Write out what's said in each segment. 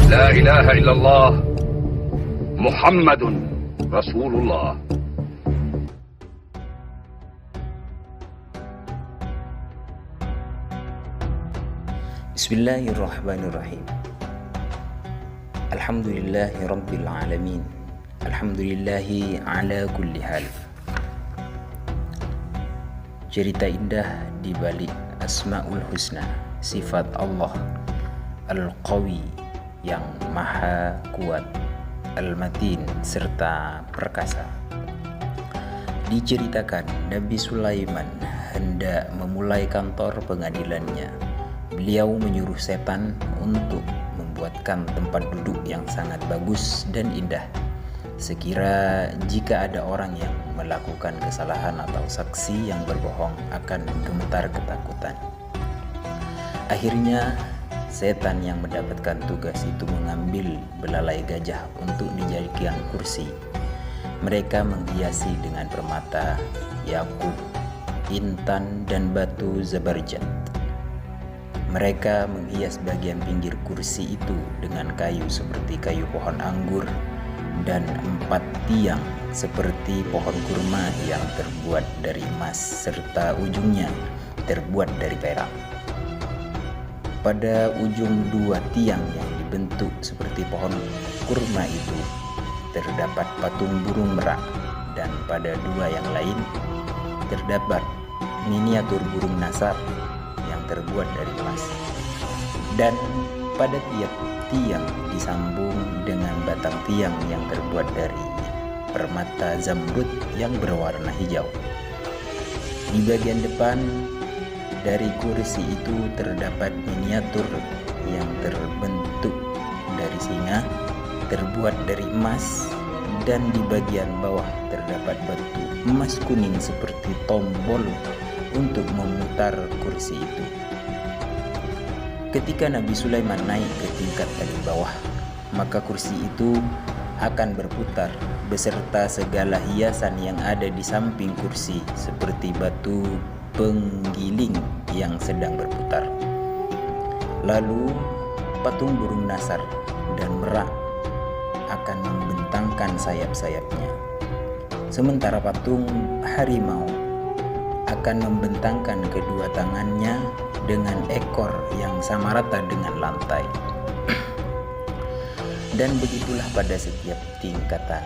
لا إله إلا الله محمد رسول الله. Bismillahirrahmanirrahim. Alhamdulillahi Rabbil Alamin. Alhamdulillahi ala kulli hal. Cerita indah di balik Asmaul Husna, sifat Allah Al-Qawi yang maha kuat, Al-Matin serta perkasa. Diceritakan Nabi Sulaiman hendak memulai kantor pengadilannya. Beliau menyuruh setan untuk membuatkan tempat duduk yang sangat bagus dan indah. Sekira jika ada orang yang melakukan kesalahan atau saksi yang berbohong akan gemetar ketakutan. Akhirnya setan yang mendapatkan tugas itu mengambil belalai gajah untuk dijadikan kursi. Mereka menghiasi dengan permata, yakut, intan, dan batu zabarjad. Mereka menghias bagian pinggir kursi itu dengan kayu seperti kayu pohon anggur dan 4 tiang seperti pohon kurma yang terbuat dari emas serta ujungnya terbuat dari perak. Pada ujung 2 tiang yang dibentuk seperti pohon kurma itu terdapat patung burung merak, dan pada 2 yang lain terdapat miniatur burung nasar yang terbuat dari emas. Dan pada tiap tiang disambung dengan batang tiang yang terbuat dari permata zamrud yang berwarna hijau. Di bagian depan dari kursi itu terdapat miniatur yang terbentuk dari singa terbuat dari emas, dan di bagian bawah terdapat batu emas kuning seperti tombol untuk memutar kursi itu. Ketika Nabi Sulaiman naik ke tingkat paling bawah, maka kursi itu akan berputar beserta segala hiasan yang ada di samping kursi seperti batu penggiling yang sedang berputar. Lalu patung burung nasar dan merak akan membentangkan sayap-sayapnya, sementara patung harimau akan membentangkan kedua tangannya dengan ekor yang sama rata dengan lantai. Dan begitulah pada setiap tingkatan.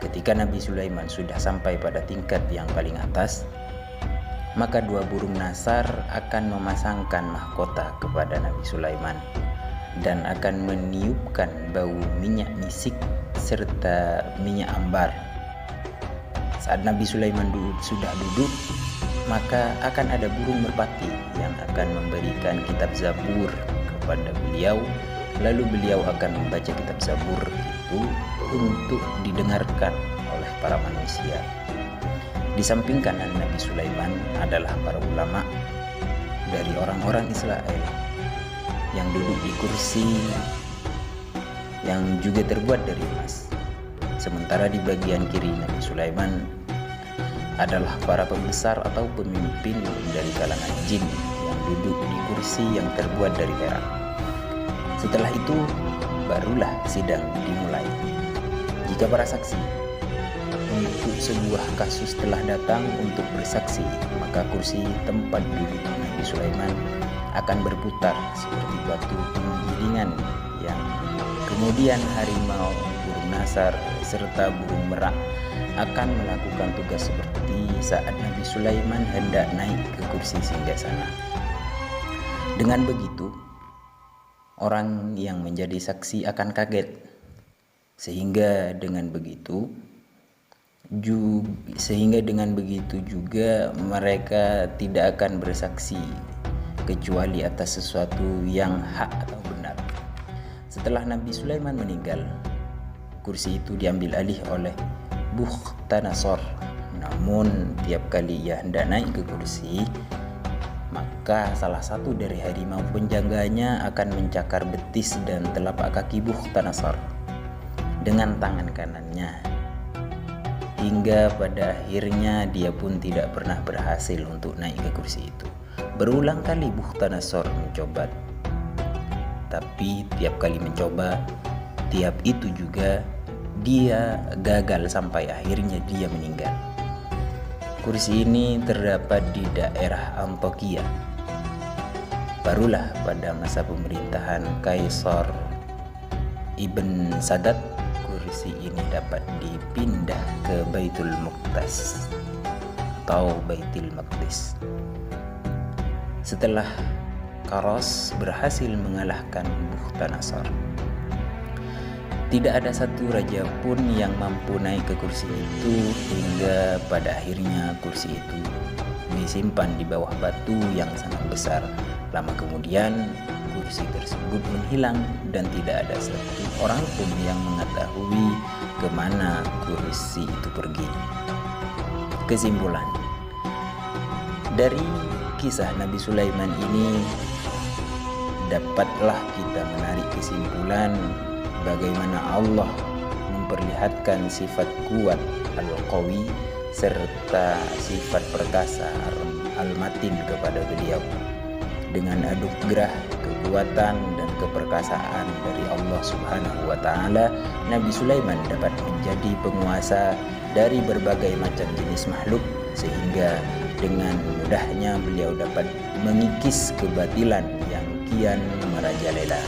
Ketika Nabi Sulaiman sudah sampai pada tingkat yang paling atas, maka 2 burung nasar akan memasangkan mahkota kepada Nabi Sulaiman dan akan meniupkan bau minyak misik serta minyak ambar. Saat Nabi Sulaiman sudah duduk, maka akan ada burung merpati yang akan memberikan kitab Zabur kepada beliau. Lalu beliau akan membaca kitab Zabur itu untuk didengarkan oleh para manusia. Di samping kanan Nabi Sulaiman adalah para ulama dari orang-orang Israel yang duduk di kursi yang juga terbuat dari emas. Sementara di bagian kiri Nabi Sulaiman adalah para pembesar atau pemimpin dari kalangan jin yang duduk di kursi yang terbuat dari perak. Setelah itu barulah sidang dimulai. Jika para saksi untuk sebuah kasus telah datang untuk bersaksi, maka kursi tempat duduk Nabi Sulaiman akan berputar seperti batu penggilingan yang kemudian harimau, burung nasar, serta burung merak akan melakukan tugas seperti saat Nabi Sulaiman hendak naik ke kursi singgasana. Dengan begitu, orang yang menjadi saksi akan kaget, sehingga dengan begitu juga mereka tidak akan bersaksi kecuali atas sesuatu yang hak atau benar. Setelah Nabi Sulaiman meninggal, kursi itu diambil alih oleh Bukhtanasor. Namun tiap kali ia hendak naik ke kursi, maka salah satu dari harimau penjaganya akan mencakar betis dan telapak kaki Bukhtanasor dengan tangan kanannya, hingga pada akhirnya dia pun tidak pernah berhasil untuk naik ke kursi itu. Berulang kali Bukhtanasor mencoba, tapi tiap kali mencoba, tiap itu juga dia gagal sampai akhirnya dia meninggal. Kursi ini terdapat di daerah Antokia. Barulah pada masa pemerintahan Kaisar Ibn Sadat, kursi ini dapat dipindah ke Baitul Muqaddas atau Baitul Maqdis. Setelah Karos berhasil mengalahkan Bukhtanasar, tidak ada satu raja pun yang mampu naik ke kursi itu, hingga pada akhirnya kursi itu disimpan di bawah batu yang sangat besar. Lama kemudian kursi tersebut menghilang dan tidak ada satu orang pun yang mengetahui kemana kursi itu pergi. Kesimpulan dari kisah Nabi Sulaiman ini, dapatlah kita menarik kesimpulan bagaimana Allah memperlihatkan sifat kuat Al-Qawi serta sifat perkasa Al-Matin kepada beliau. Dengan anugerah, kekuatan dan keperkasaan dari Allah Subhanahu wa taala, Nabi Sulaiman dapat menjadi penguasa dari berbagai macam jenis makhluk, sehingga dengan mudahnya beliau dapat mengikis kebatilan yang kian merajalela.